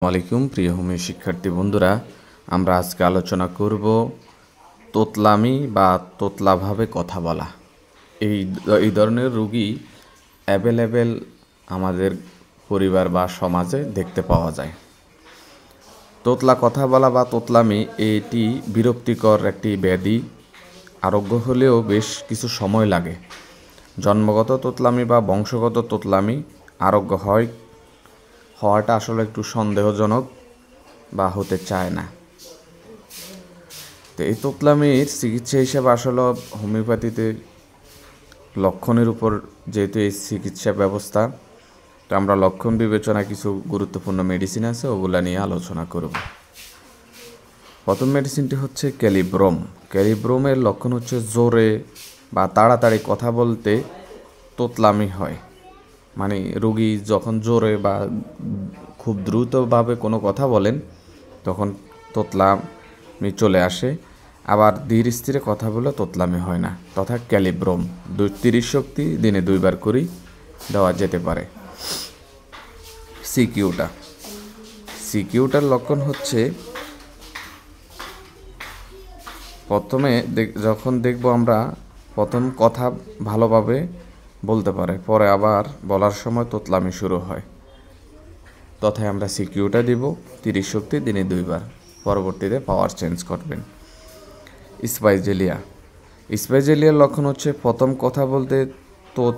আলাইকুম প্রিয় হোমি শিক্ষার্থী বন্ধুরা, আমরা আজকে আলোচনা করব তোতলামি বা তোতলাভাবে কথা বলা। এই ধরনের রোগী অ্যাভেলেবেল আমাদের পরিবার বা সমাজে দেখতে পাওয়া যায়। তোতলা কথা বলা বা তোতলামি এটি বিরক্তিকর একটি ব্যাধি। আরোগ্য হলেও বেশ কিছু সময় লাগে। জন্মগত তোতলামি বা বংশগত তোতলামি আরোগ্য হওয়াটা আসলে একটু সন্দেহজনক বা হতে চায় না। তো এই তোতলামির চিকিৎসা হিসেবে আসলে হোমিওপ্যাথিতে লক্ষণের উপর যেহেতু এই চিকিৎসা ব্যবস্থা, তো আমরা লক্ষণ বিবেচনা কিছু গুরুত্বপূর্ণ মেডিসিন আছে, ওগুলা নিয়ে আলোচনা করব। প্রথম মেডিসিনটি হচ্ছে ক্যালিব্রোম। ক্যালিব্রোমের লক্ষণ হচ্ছে জোরে বা তাড়াতাড়ি কথা বলতে তোতলামি হয়। মানে রোগী যখন জোরে বা খুব দ্রুতভাবে কোনো কথা বলেন তখন তোতলামি চলে আসে। আবার ধীর স্থিরে কথা বলে তোতলামি হয় না, তথা ক্যালিব্রোম 30 শক্তি দিনে 2 বার করেই দেওয়া যেতে পারে। সিকিউটার লক্ষণ হচ্ছে প্রথমে যখন দেখব আমরা প্রথম কথা ভালোভাবে বলতে পারে, পরে আবার বলার সময় তোতলামি শুরু হয়, তথায় আমরা সিকিউটা দিব 30 শক্তি দিনে 2 বার, পরবর্তীতে পাওয়ার চেঞ্জ করবেন। স্পাইজেলিয়ার লক্ষণ হচ্ছে প্রথম কথা বলতে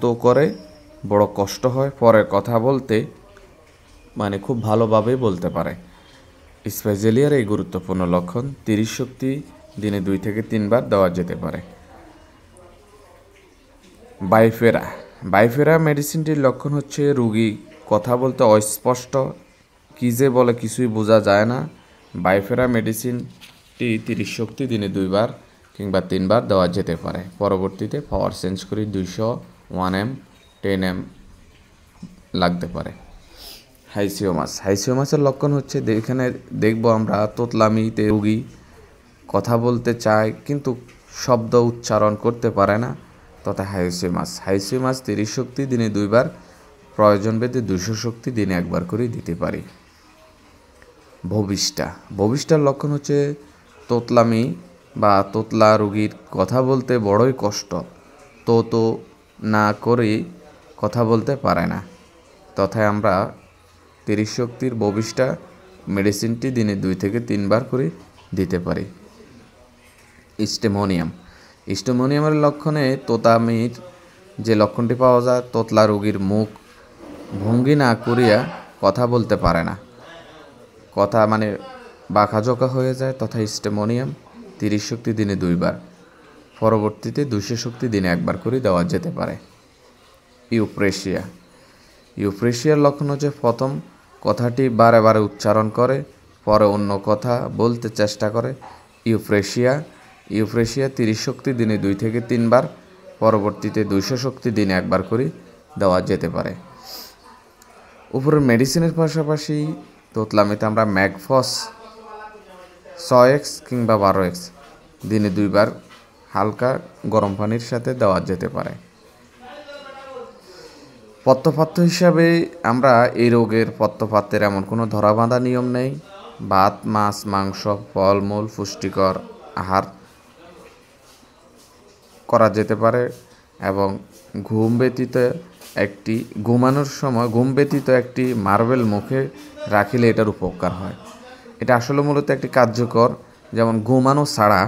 তো করে, বড় কষ্ট হয়, পরে কথা বলতে মানে খুব ভালোভাবেই বলতে পারে। স্পাইজেলিয়ার এই গুরুত্বপূর্ণ লক্ষণ 30 শক্তি দিনে 2 থেকে 3 বার দেওয়া যেতে পারে। বাইফেরা মেডিসিনটির লক্ষণ হচ্ছে রোগী কথা বলতে অস্পষ্ট, কী যে বলে কিছুই বোঝা যায় না। বাইফেরা মেডিসিনটি 30 শক্তি দিনে 2 বার কিংবা 3 বার দেওয়া যেতে পারে, পরবর্তীতে পাওয়ার চেঞ্জ করে 200, 1M, 10M লাগতে পারে। হাইসিওমাসের লক্ষণ হচ্ছে এখানে দেখব আমরা তোতলামিতে রোগী কথা বলতে চায় কিন্তু শব্দ উচ্চারণ করতে পারে না, তথা হাইসিওমাস 30 শক্তি দিনে 2 বার, প্রয়োজন ভেদে 200 শক্তি দিনে 1 বার করে দিতে পারি। ভবিষ্টার লক্ষণ হচ্ছে তোতলামি বা তোতলা রোগীর কথা বলতে বড়ই কষ্ট, তো না করে কথা বলতে পারে না, তথায় আমরা 30 শক্তির ভবিষ্টা মেডিসিনটি দিনে 2 থেকে 3 বার করে দিতে পারি। স্টেমোনিয়ামের লক্ষণে তোতামির যে লক্ষণটি পাওয়া যায়, তোতলা রোগীর মুখ ভঙ্গি না করিয়া কথা বলতে পারে না, কথা মানে বাঁকাঝোঁকা হয়ে যায়, তথা স্টেমোনিয়াম 30 শক্তি দিনে 2 বার, পরবর্তীতে 200 শক্তি দিনে 1 বার করে দেওয়া যেতে পারে। ইউফ্রেশিয়ার লক্ষণ হচ্ছে প্রথম কথাটি বারে বারে উচ্চারণ করে, পরে অন্য কথা বলতে চেষ্টা করে। ইউফ্রেশিয়া 30 শক্তি দিনে 2 থেকে 3 বার, পরবর্তীতে 200 শক্তি দিনে 1 বার করে দেওয়া যেতে পারে। উপরের মেডিসিনের পাশাপাশি তোতলামিতে আমরা ম্যাগফস 6X কিংবা 12X দিনে 2 বার হালকা গরম পানির সাথে দেওয়া যেতে পারে। পথ্যপাত্য হিসাবে আমরা এই রোগের পথ্যপাত্যের এমন কোনো ধরাবাঁধা নিয়ম নেই। ভাত, মাছ, মাংস, ফলমূল, পুষ্টিকর আহার করা যেতে পারে এবং ঘুম ব্যতীত একটি মার্বেল মুখে রাখিলে এটার উপকার হয়। এটা আসলে মূলত একটি কার্যকর, যেমন ঘুমানো ছাড়া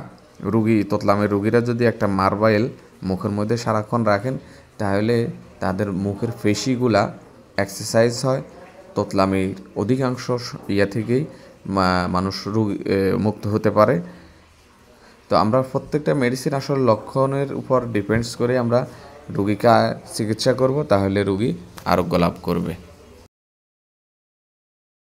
তোতলামের রোগীরা যদি একটা মার্বেল মুখের মধ্যে সারাক্ষণ রাখেন, তাহলে তাদের মুখের পেশিগুলা এক্সারসাইজ হয়, তোতলামির অধিকাংশ থেকেই মানুষ মুক্ত হতে পারে। তো আমরা প্রত্যেকটা মেডিসিন আসলে লক্ষণের উপর ডিপেন্ডস করে আমরা রোগীকে চিকিৎসা করব, তাহলে রোগী আরোগ্য লাভ করবে।